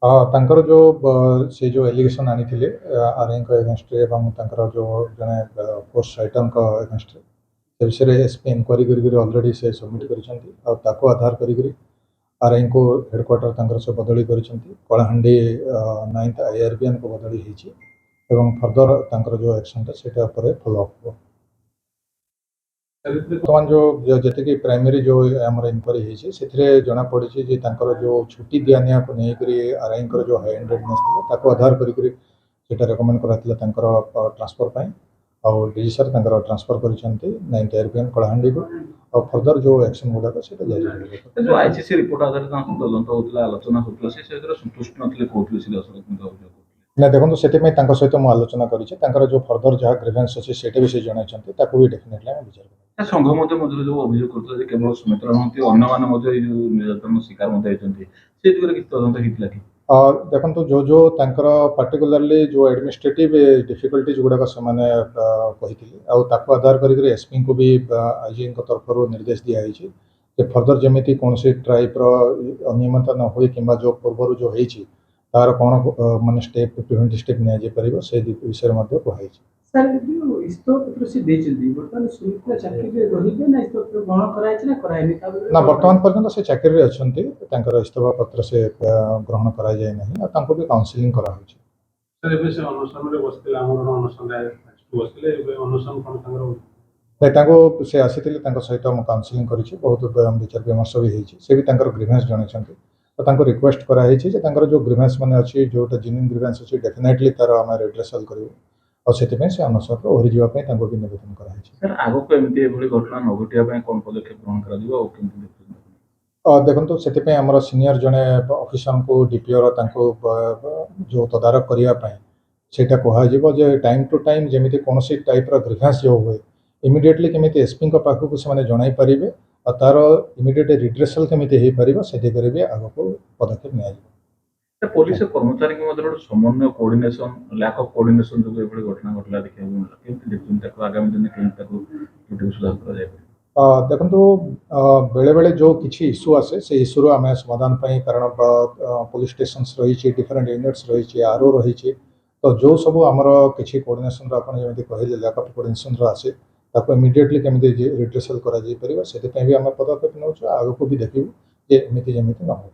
ତାଙ୍କର ସେ ଯେଉଁ ଏଲିଗେସନ୍ ଆଣିଥିଲେ ଆର୍ଆଇଙ୍କ ଏଗେନଷ୍ଟରେ ଏବଂ ତାଙ୍କର ଯେଉଁ ଜଣେ ପୋଷ୍ଟ ରାଇଟରଙ୍କ ଏଗେନଷ୍ଟରେ ସେ ବିଷୟରେ ଏସ୍ପି ଇନକ୍ୱାରି କରିକି ଅଲରେଡ଼ି ସେ ସବମିଟ୍ କରିଛନ୍ତି ଆଉ ତାକୁ ଆଧାର କରିକି ଆର୍ଆଇଙ୍କୁ ହେଡ଼କ୍ୱାର୍ଟର ତାଙ୍କର ସେ ବଦଳି କରିଛନ୍ତି କଳାହାଣ୍ଡି 9th IRBNକୁ ବଦଳି ହେଇଛି ଏବଂ ଫର୍ଦର ତାଙ୍କର ଯେଉଁ ଆକ୍ସନ୍ଟା ସେଇଟା ଉପରେ ଫଲୋ ଅପ୍ ହେବ। ବର୍ତ୍ତମାନ ଯେତିକି ପ୍ରାଇମେରୀ ଆମର ଇନକ୍ୱାରି ହେଇଛି ସେଥିରେ ଜଣାପଡ଼ିଛି ଯେ ତାଙ୍କର ଯେଉଁ ଛୁଟି ଦିଆନିଆକୁ ନେଇକରି ଆର୍ଆଇଙ୍କର ଯେଉଁ ହାଇ ହ୍ୟାଣ୍ଡେଡନେସ୍ ଥିଲା ତାକୁ ଆଧାର କରିକରି ସେଇଟା ରେକମେଣ୍ଡ କରାଥିଲା ତାଙ୍କର ଟ୍ରାନ୍ସଫର୍ ପାଇଁ ଆଉ ଡିଜି ସାର୍ ତାଙ୍କର ଟ୍ରାନ୍ସଫର୍ କରିଛନ୍ତି 9th IRBN କଳାହାଣ୍ଡିକୁ ଆଉ ଫର୍ଦର ଯେଉଁ ଆକ୍ସନ୍ ଗୁଡ଼ାକ ସେଇଟା ଜାରି ରହିବ। ଆଇସିସି ରିପୋର୍ଟ ଆଧାରରେ ତାଙ୍କ ତଦନ୍ତ ହେଉଥିଲା ଆଲୋଚନା ହେଉଥିଲା ସେ ସେଥିରେ ସନ୍ତୁଷ୍ଟ ନଥିଲେ କହୁଥିଲେ ସିଧାସଳଖ ନା ଦେଖନ୍ତୁ ସେଥିପାଇଁ ତାଙ୍କ ସହିତ ମୁଁ ଆଲୋଚନା କରିଛି ତାଙ୍କର ଯେଉଁ ଫର୍ଦର ଯାହା ଗ୍ରିଭେନ୍ସ ଅଛି ସେଇଟା ବି ସେ ଜଣାଇଛନ୍ତି ତାକୁ ବି ଡେଫିନେଟଲି ଆମେ ବିଚାର କରିବୁ। ସଂଘ ମଝିରେ ଯେଉଁ ଅଭିଯୋଗ କରୁଥିଲା ଯେ କେବଳ ସୁମିତ୍ରା ନୁହନ୍ତି ଅନ୍ୟମାନେ ମଧ୍ୟ ଏଇ ଯେଉଁ ନିର୍ଯାତନ ଶିକାର ମଧ୍ୟ ହେଇଛନ୍ତି ସେ ଦିଗରେ କିଛି ତଦନ୍ତ ହେଇଥିଲା କି? ଦେଖନ୍ତୁ ଯେଉଁ ତାଙ୍କର ପାର୍ଟିକୁଲାରଲି ଯେଉଁ ଆଡମିନିଷ୍ଟ୍ରେଟିଭ ଡିଫିକଲ୍ଟିଜ୍ ଗୁଡ଼ାକ ସେମାନେ କହିଥିଲେ ଆଉ ତାକୁ ଆଧାର କରିକି ଏସ୍ପିଙ୍କୁ ବି ଆଇଜିଙ୍କ ତରଫରୁ ନିର୍ଦ୍ଦେଶ ଦିଆହେଇଛି ଯେ ଫର୍ଦର ଯେମିତି କୌଣସି ଟାଇପ୍ର ଅନିୟମିତତା ନ ହୁଏ କିମ୍ବା ଯେଉଁ ପୂର୍ବରୁ ଯେଉଁ ହେଇଛି ତାର କ'ଣ ମାନେ ପ୍ରିଭେଣ୍ଟିଭ୍ ଷ୍ଟେପ୍ ନିଆଯାଇପାରିବ ସେ ବିଷୟରେ ମଧ୍ୟ କୁହାଯାଇଛି। ସାର୍ ଯେଉଁ ଇସ୍ତଫାପତ୍ର ସେ ଦେଇଛନ୍ତି ବର୍ତ୍ତମାନ ସୁମିତ୍ରା ଚାକିରିରେ ରହିବେ ନା ଇସ୍ତଫାପତ୍ର ଗ୍ରହଣ କରାଯାଇଛି ନା କରାହେଇନି? ନା ବର୍ତ୍ତମାନ ପର୍ଯ୍ୟନ୍ତ ସେ ଚାକିରିରେ ଅଛନ୍ତି ତାଙ୍କର ଇସ୍ତଫା ପତ୍ର ସେ ଗ୍ରହଣ କରାଯାଇ ନାହିଁ ଆଉ ତାଙ୍କୁ ବି କାଉନସିଲିଂ କରାହେଉଛି। ସାର୍ ଏବେ ସେ ଅନଶନରେ ବସିଥିଲେ ଆମର ଅନଶନରେ ବସିଥିଲେ ଏବେ ଅନଶନ କ'ଣ ତାଙ୍କର ନାଇଁ ତାଙ୍କୁ ସେ ଆସିଥିଲେ ତାଙ୍କ ସହିତ ମୁଁ କାଉନସିଲିଂ କରିଛି ବହୁତ ବିଚାର ବିମର୍ଶ ବି ହେଇଛି ସେ ବି ତାଙ୍କର ଗ୍ରିଭେନ୍ସ ଜଣାଇଛନ୍ତି ତ ତାଙ୍କୁ ରିକ୍ୱେଷ୍ଟ କରାହେଇଛି ଯେ ତାଙ୍କର ଯେଉଁ ଗ୍ରିଭେନ୍ସ ମାନେ ଅଛି ଯେଉଁଟା ଜେନ୍ୟୁଇନ୍ ଗ୍ରିଭେନ୍ସ ଅଛି ଡେଫିନେଟଲି ତାର ଆମେ ରିଡ୍ରେସାଲ କରିବୁ ଆଉ ସେଥିପାଇଁ ସେ ଅନଶନରୁ ଓହରିଯିବା ପାଇଁ ତାଙ୍କୁ ବି ନିବେଦନ କରାହେଇଛି। ସାର୍ ଆଗକୁ ଏମିତି ଏଭଳି ଘଟଣା ନ ଘଟିବା ପାଇଁ କ'ଣ ପଦକ୍ଷେପ ଗ୍ରହଣ କରାଯିବ ଆଉ କେମିତି ଦେଖୁଛନ୍ତି? ଦେଖନ୍ତୁ ସେଥିପାଇଁ ଆମର ସିନିୟର ଜଣେ ଅଫିସରଙ୍କୁ ଡିପିଓର ତାଙ୍କୁ ଯେଉଁ ତଦାରଖ କରିବା ପାଇଁ ସେଇଟା କୁହାଯିବ ଯେ ଟାଇମ୍ ଟୁ ଟାଇମ୍ ଯେମିତି କୌଣସି ଟାଇପ୍ର ଗ୍ରିଭେନ୍ସ ଯେଉଁ ହୁଏ ଇମିଡ଼ିଏଟଲି କେମିତି ଏସ୍ପିଙ୍କ ପାଖକୁ ସେମାନେ ଜଣାଇ ପାରିବେ ଆଉ ତାର ଇମିଡ଼ିଏଟ୍ ରିଡ୍ରେସାଲ କେମିତି ହେଇପାରିବ ସେ ଦିଗରେ ବି ଆଗକୁ ପଦକ୍ଷେପ ନିଆଯିବ। ପୋଲିସ କର୍ମଚାରୀଙ୍କ ମଧ୍ୟରେ ଗୋଟେ ସମନ୍ୱୟ କୋର୍ଡିନେସନ ଲ୍ୟାକ୍ ଅଫ୍ କୋର୍ଡିନେସନ ଯୋଗୁଁ ଏଭଳି ଘଟଣା ଘଟିଲା ଦେଖିବାକୁ ମିଳିଲା କେମିତି ଦେଖୁଛନ୍ତି ତାକୁ ଆଗାମୀ ଦିନରେ କେମିତି ତାକୁ ସୁଧାର କରାଯାଇପାରିବ? ଦେଖନ୍ତୁ ବେଳେବେଳେ ଯେଉଁ କିଛି ଇସ୍ୟୁ ଆସେ ସେ ଇସ୍ୟୁର ଆମେ ସମାଧାନ ପାଇଁ କାରଣ ପୋଲିସ ଷ୍ଟେସନ୍ସ ରହିଛି ଡିଫରେଣ୍ଟ ୟୁନିଟ୍ସ ରହିଛି ଆର୍ଓ ରହିଛି ତ ଯେଉଁ ସବୁ ଆମର କିଛି କୋର୍ଡିନେସନର ଆପଣ ଯେମିତି କହିଲେ ଲ୍ୟାକ୍ ଅଫ୍ କୋର୍ଡିନେସନର ଆସେ ତାକୁ ଇମିଡ଼ିଏଟଲି କେମିତି ରିଡ୍ରେସାଲ କରାଯାଇପାରିବ ସେଥିପାଇଁ ବି ଆମେ ପଦକ୍ଷେପ ନେଉଛୁ ଆଗକୁ ବି ଦେଖିବୁ ଯେ ଏମିତି ଯେମିତି ନ ହେବ।